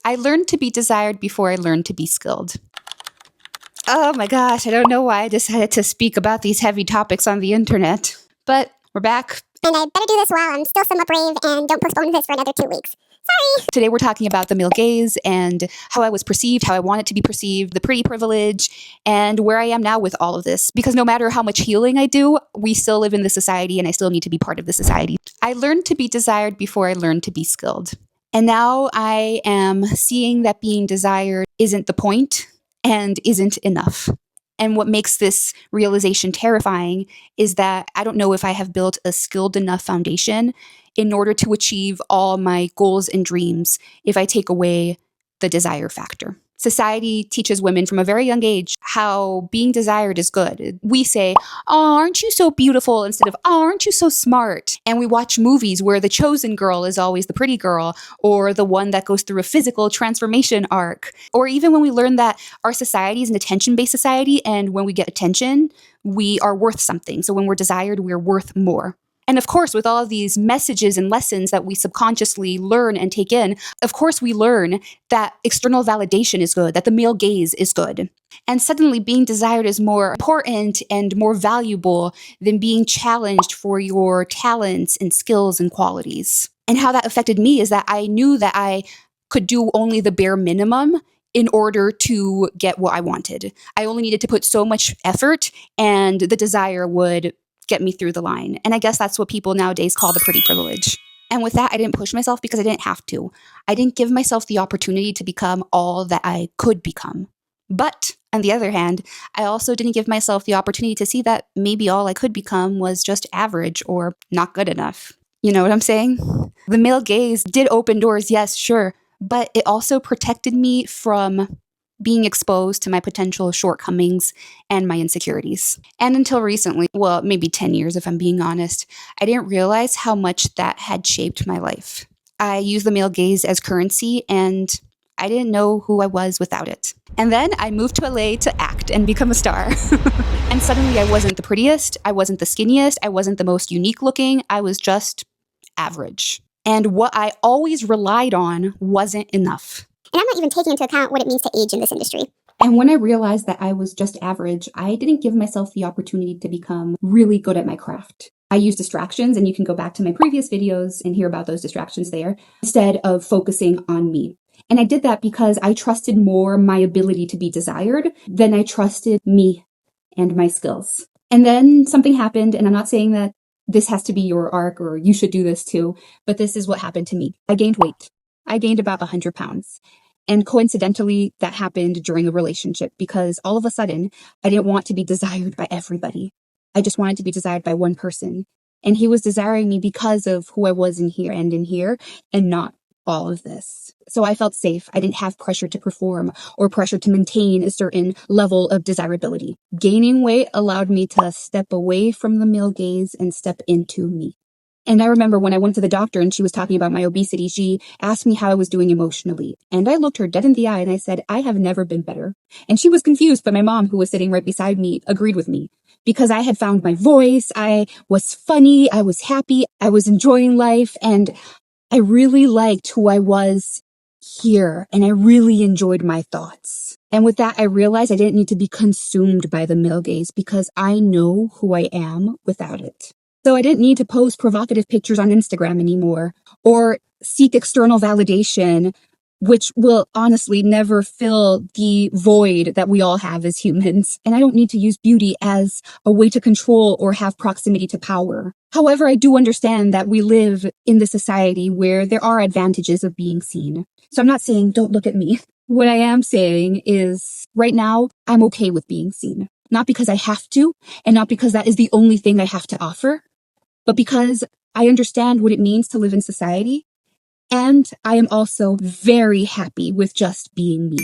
I learned to be desired before I learned to be skilled. Oh my gosh, I don't know why I decided to speak about these heavy topics on the internet. But we're back. And I better do this while I'm still somewhat brave and don't postpone this for another 2 weeks. Sorry! Today we're talking about the male gaze and how I was perceived, how I wanted to be perceived, the pretty privilege, and where I am now with all of this. Because no matter how much healing I do, we still live in this society and I still need to be part of the society. I learned to be desired before I learned to be skilled. And now I am seeing that being desired isn't the point and isn't enough. And what makes this realization terrifying is that I don't know if I have built a skilled enough foundation in order to achieve all my goals and dreams if I take away the desire factor. Society teaches women from a very young age how being desired is good. We say, "Oh, aren't you so beautiful?" instead of, "Oh, aren't you so smart?" And we watch movies where the chosen girl is always the pretty girl or the one that goes through a physical transformation arc. Or even when we learn that our society is an attention-based society, and when we get attention, we are worth something. So when we're desired, we're worth more. And of course, with all of these messages and lessons that we subconsciously learn and take in, of course, we learn that external validation is good, that the male gaze is good. And suddenly being desired is more important and more valuable than being challenged for your talents and skills and qualities. And how that affected me is that I knew that I could do only the bare minimum in order to get what I wanted. I only needed to put so much effort, and the desire would get me through the line. And I guess that's what people nowadays call the pretty privilege. And with that, I didn't push myself because I didn't have to. I didn't give myself the opportunity to become all that I could become. But on the other hand, I also didn't give myself the opportunity to see that maybe all I could become was just average or not good enough. You know what I'm saying? The male gaze did open doors, yes, sure, but it also protected me from being exposed to my potential shortcomings and my insecurities. And until recently, well, maybe 10 years if I'm being honest, I didn't realize how much that had shaped my life. I used the male gaze as currency, and I didn't know who I was without it. And then I moved to LA to act and become a star. And suddenly I wasn't the prettiest, I wasn't the skinniest, I wasn't the most unique looking, I was just average. And what I always relied on wasn't enough. And I'm not even taking into account what it means to age in this industry. And when I realized that I was just average, I didn't give myself the opportunity to become really good at my craft. I used distractions, and you can go back to my previous videos and hear about those distractions there, instead of focusing on me. And I did that because I trusted more my ability to be desired than I trusted me and my skills. And then something happened, and I'm not saying that this has to be your arc or you should do this too, but this is what happened to me. I gained weight. I gained about 100 pounds. And coincidentally, that happened during a relationship because all of a sudden, I didn't want to be desired by everybody. I just wanted to be desired by one person. And he was desiring me because of who I was in here, and not all of this. So I felt safe. I didn't have pressure to perform or pressure to maintain a certain level of desirability. Gaining weight allowed me to step away from the male gaze and step into me. And I remember when I went to the doctor and she was talking about my obesity, she asked me how I was doing emotionally. And I looked her dead in the eye and I said, "I have never been better." And she was confused, but my mom, who was sitting right beside me, agreed with me because I had found my voice. I was funny. I was happy. I was enjoying life. And I really liked who I was here. And I really enjoyed my thoughts. And with that, I realized I didn't need to be consumed by the male gaze because I know who I am without it. So I didn't need to post provocative pictures on Instagram anymore or seek external validation, which will honestly never fill the void that we all have as humans. And I don't need to use beauty as a way to control or have proximity to power. However, I do understand that we live in this society where there are advantages of being seen. So I'm not saying don't look at me. What I am saying is right now, I'm okay with being seen. Not because I have to, and not because that is the only thing I have to offer, but because I understand what it means to live in society, and I am also very happy with just being me.